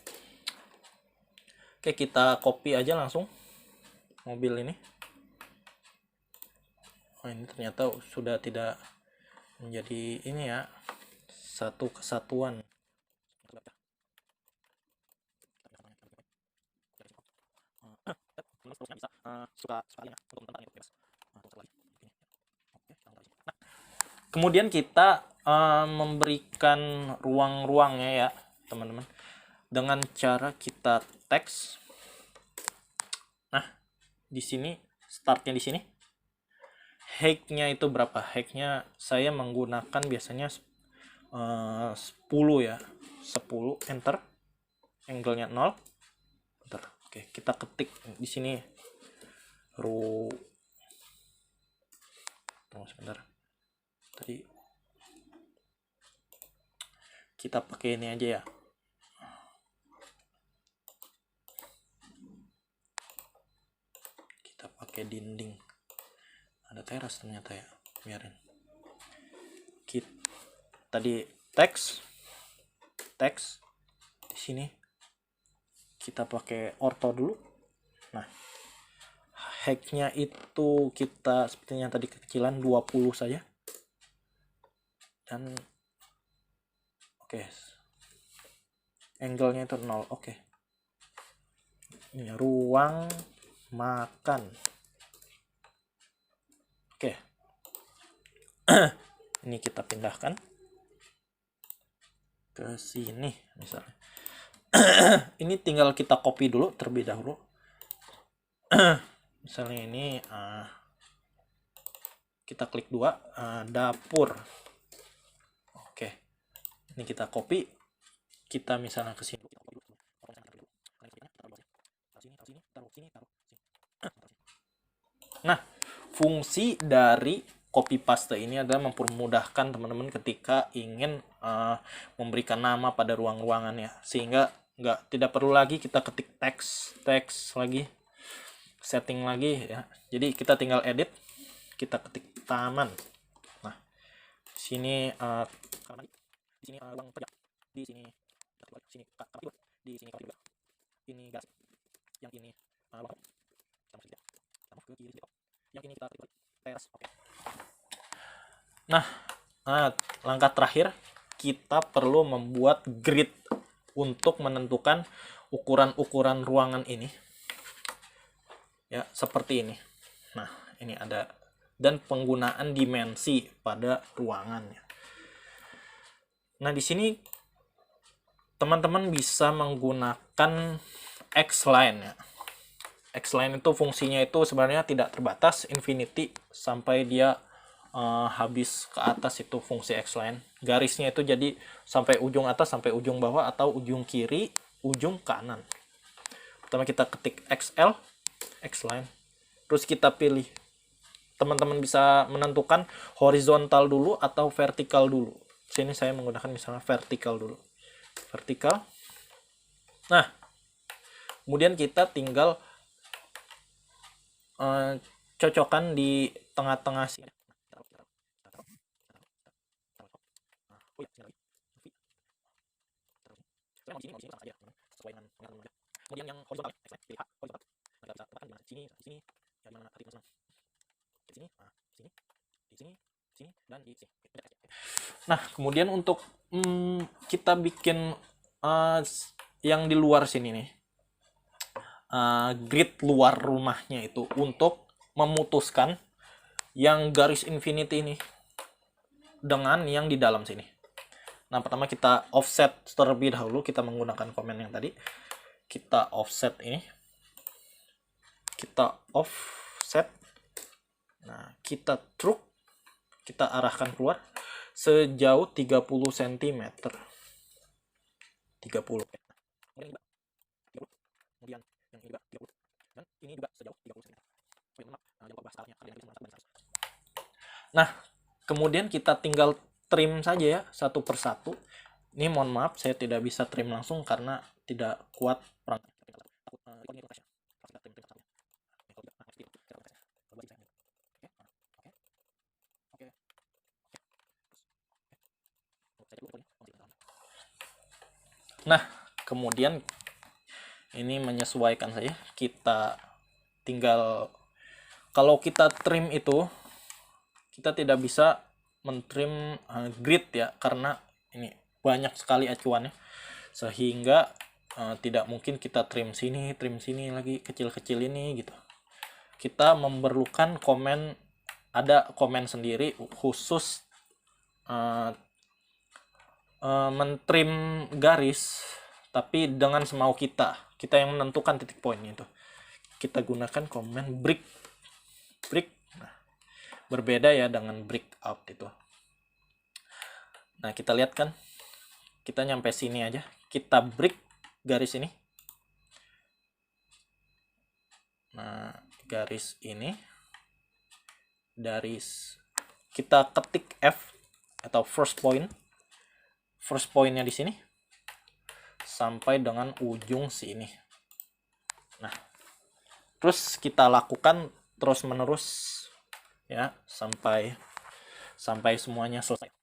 Speaker 1: Oke, kita copy aja langsung mobil ini. Oh, ini ternyata sudah tidak menjadi ini ya, satu kesatuan. Kemudian kita memberikan ruang-ruangnya ya teman-teman, dengan cara kita teks. Nah, di sini startnya di sini. Height-nya itu berapa? Height-nya saya menggunakan biasanya 10 ya. 10, enter. Angle-nya 0. Enter. Oke, kita ketik di sini tunggu sebentar. Tadi kita pakai ini aja ya. Kita pakai dinding. Ada teras ternyata ya. Biarin. Tadi teks di sini kita pakai orto dulu. Nah, height-nya itu kita sepertinya tadi kekecilan 20 saja. Dan oke. Angle-nya itu 0. Oke. Ini ruang makan. Oke. Ini kita pindahkan ke sini misalnya. Ini tinggal kita copy dulu terlebih dahulu. Misalnya ini kita klik 2, dapur. Oke. Ini kita copy. Kita misalnya ke sini. Nah, fungsi dari copy paste ini adalah mempermudahkan teman-teman ketika ingin memberikan nama pada ruang-ruangannya, sehingga tidak perlu lagi kita ketik teks lagi, setting lagi ya. Jadi kita tinggal edit, kita ketik taman. Nah, di sini di sini ruang kerja, di sini kamar tidur, di sini kamar tidur, ini gas, yang ini ruang kita masuk ke kiri sedikit, yang ini kita klik teras. Oke. Nah, langkah terakhir kita perlu membuat grid untuk menentukan ukuran-ukuran ruangan ini ya, seperti ini. Nah, ini ada, dan penggunaan dimensi pada ruangannya. Nah, di sini teman-teman bisa menggunakan X-line ya. X-line itu fungsinya itu sebenarnya tidak terbatas, infinity, sampai dia habis ke atas itu fungsi X-line. Garisnya itu jadi sampai ujung atas, sampai ujung bawah, atau ujung kiri, ujung kanan. Pertama kita ketik XL, X-line. Terus kita pilih. Teman-teman bisa menentukan horizontal dulu atau vertikal dulu. Sini saya menggunakan misalnya vertikal dulu. Vertikal. Nah, kemudian kita tinggal cocokkan di tengah-tengah sini. Kemudian yang horizontal, pilih horizontal. Anda bisa tekan di sini, di sini, di mana hati senang. Di sini, di sini, di sini, dan di sini. Nah, kemudian untuk kita bikin yang di luar sini nih, grid luar rumahnya itu untuk memutuskan yang garis infinity ini dengan yang di dalam sini. Nah, pertama kita offset terlebih dahulu, kita menggunakan komen yang tadi. Kita offset ini. Kita offset. Nah, kita truk. Kita arahkan keluar sejauh 30 cm. 30. Kemudian yang ini juga 30. Dan ini juga sejauh 30 cm. Nah, kemudian kita tinggal trim saja ya, satu persatu. Ini mohon maaf, saya tidak bisa trim langsung karena tidak kuat perangkat. Nah, kemudian ini menyesuaikan saja. Kita tinggal, kalau kita trim itu, kita tidak bisa mentrim grid ya, karena ini banyak sekali acuannya, sehingga tidak mungkin kita trim sini lagi, kecil-kecil ini gitu. Kita memerlukan komen, ada komen sendiri khusus mentrim garis, tapi dengan semau kita yang menentukan titik poinnya itu. Kita gunakan komen break. Nah, berbeda ya dengan breakout itu. Nah, kita lihat kan, kita nyampe sini aja, kita break garis ini. Nah, garis ini dari kita ketik F atau first pointnya di sini sampai dengan ujung sini. Nah, terus kita lakukan terus menerus ya sampai semuanya selesai.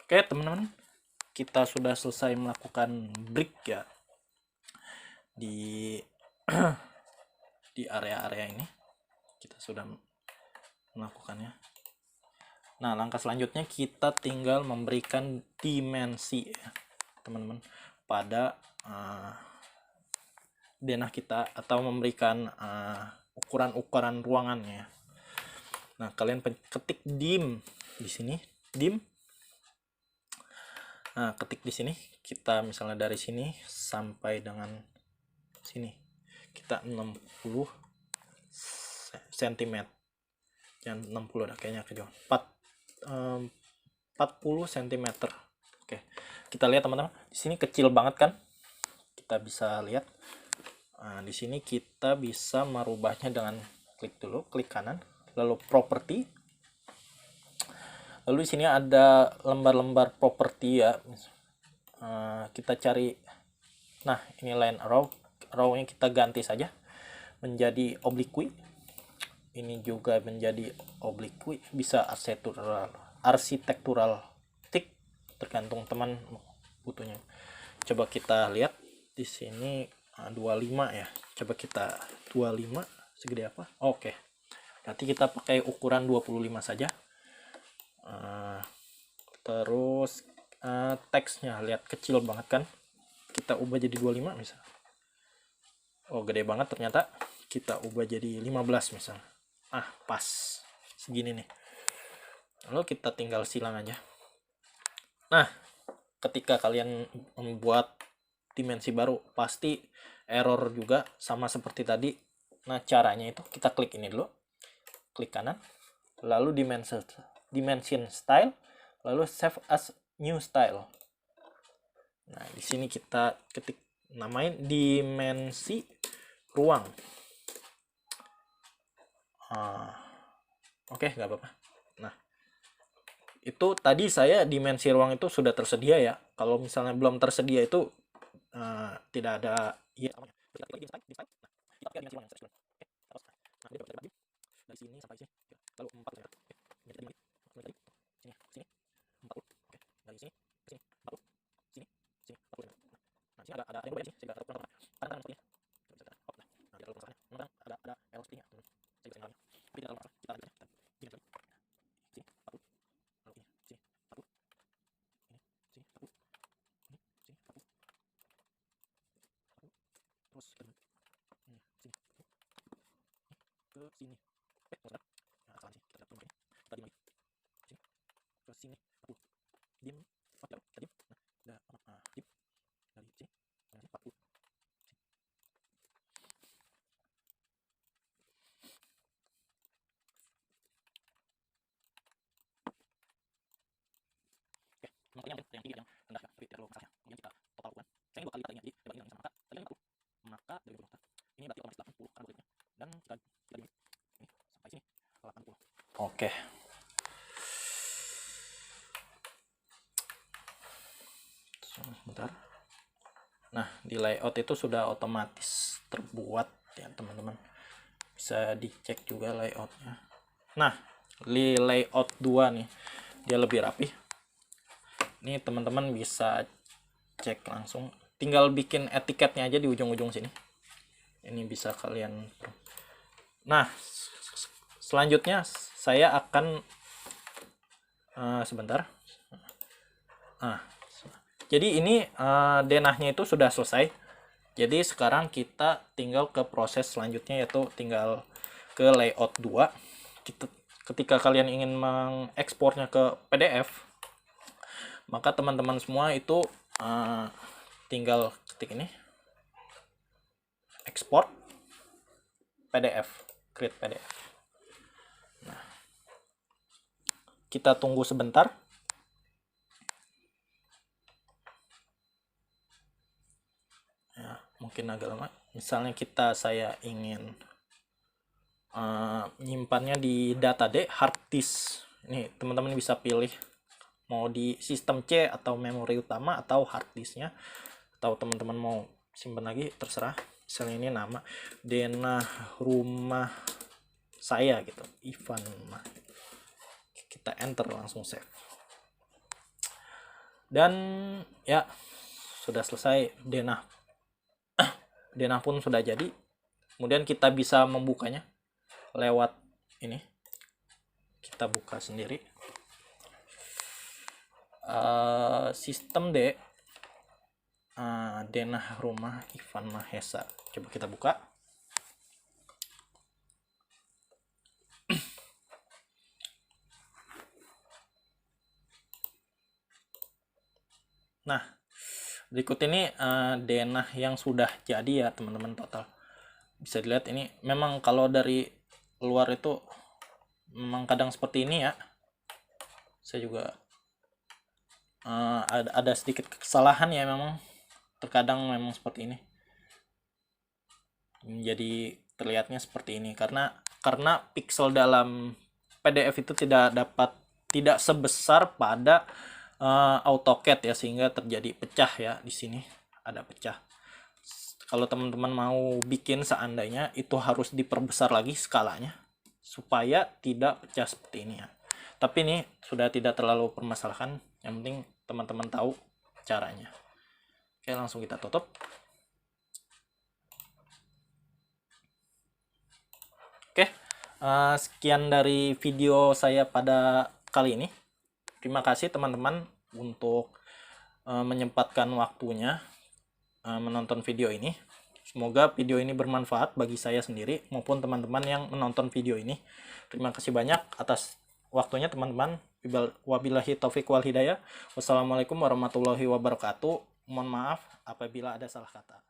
Speaker 1: Oke teman-teman, kita sudah selesai melakukan break ya di di area-area ini. Kita sudah melakukannya. Nah, langkah selanjutnya kita tinggal memberikan dimensi ya teman-teman pada denah kita, atau memberikan ukuran-ukuran ruangannya. Nah, kalian ketik dim di sini, dim. Nah, ketik di sini, kita misalnya dari sini sampai dengan sini, kita 60 cm. Jangan 60 dah, kayaknya kejauhan. 40 cm. Oke. Kita lihat teman-teman, di sini kecil banget kan? Kita bisa lihat. Nah, di sini kita bisa merubahnya dengan klik dulu, klik kanan, lalu properti. Lalu di sini ada lembar-lembar properti ya. Kita cari, nah ini line row-nya kita ganti saja menjadi oblique. Ini juga menjadi oblique, bisa arsitektural stick, tergantung teman butuhnya. Coba kita lihat di sini 25 ya. Coba kita 25 segede apa? Oke. Berarti kita pakai ukuran 25 saja. Terus teksnya lihat kecil banget kan, kita ubah jadi 25 misal. Oh gede banget ternyata, kita ubah jadi 15 misal. Pas segini nih, lalu kita tinggal silang aja. Nah, ketika kalian membuat dimensi baru pasti error juga sama seperti tadi. Nah, caranya itu kita klik ini dulu, klik kanan, lalu dimension style, lalu save as new style. Nah, di sini kita ketik namain dimensi ruang. Oke, nggak apa-apa. Nah, itu tadi saya dimensi ruang itu sudah tersedia ya. Kalau misalnya belum tersedia itu tidak ada ya namanya. Kita pakai dimensi ruang yang dari sini sampai sini, lalu 4 cm. Ini tadi sini 40. Oke, dari sini ke sini 40. Sini 40. Nah, sini ada yang berbeda sih, sehingga ada kurang kanan sepertinya. Nah, ada terus sini ke sini. Sebentar. Nah, salah sih. Kita lihat kita diem lagi. Sini ke sini. Diem. Oh, tidak, kita diem. Nah, udah diem. Dari sini. Nah, 40. Oke, makanya yang tinggi yang rendah ya, tapi tidak terlalu besar ya. Kemudian kita total ukuran. Saya ini 2 kali tadinya, jadi kita bandingkan sama tadi 50. Maka dari 20 ini berarti otomatis 80 karena bolehnya. Dan kita diem ini sampai sini 80. Oke. Bentar. Nah, di layout itu sudah otomatis terbuat ya teman-teman. Bisa dicek juga layoutnya. Nah, di layout 2 nih, dia lebih rapi. Ini teman-teman bisa cek langsung. Tinggal bikin etiketnya aja di ujung-ujung sini. Ini bisa kalian. Nah, selanjutnya saya akan sebentar. Jadi ini denahnya itu sudah selesai. Jadi sekarang kita tinggal ke proses selanjutnya, yaitu tinggal ke layout 2. Ketika kalian ingin mengekspornya ke PDF, maka teman-teman semua itu tinggal ketik ini, export PDF, create PDF. Nah, kita tunggu sebentar. Ya, mungkin agak lama. Misalnya saya ingin nyimpannya di data D, hard disk. Ini teman-teman bisa pilih mau di sistem C atau memori utama atau hard disknya, atau teman-teman mau simpan lagi terserah. Misalnya ini nama denah rumah saya gitu, Ivan. Kita enter, langsung save. Dan ya sudah selesai, denah pun sudah jadi. Kemudian kita bisa membukanya lewat ini. Kita buka sendiri. Sistem D, denah rumah Ivan Mahesa. Coba kita buka. Nah, berikut ini denah yang sudah jadi ya teman-teman, total. Bisa dilihat ini memang kalau dari luar itu memang kadang seperti ini ya. Saya juga ada sedikit kesalahan ya, memang terkadang memang seperti ini. Jadi terlihatnya seperti ini karena pixel dalam PDF itu tidak sebesar pada AutoCAD ya, sehingga terjadi pecah ya. Di sini ada pecah. Kalau teman-teman mau bikin, seandainya itu harus diperbesar lagi skalanya supaya tidak pecah seperti ini ya. Tapi ini sudah tidak terlalu permasalahan, yang penting teman-teman tahu caranya. Oke, langsung kita tutup. Oke, sekian dari video saya pada kali ini. Terima kasih teman-teman untuk menyempatkan waktunya menonton video ini. Semoga video ini bermanfaat bagi saya sendiri maupun teman-teman yang menonton video ini. Terima kasih banyak atas waktunya teman-teman. Wabillahi taufik wal hidayah. Wassalamualaikum warahmatullahi wabarakatuh. Mohon maaf apabila ada salah kata.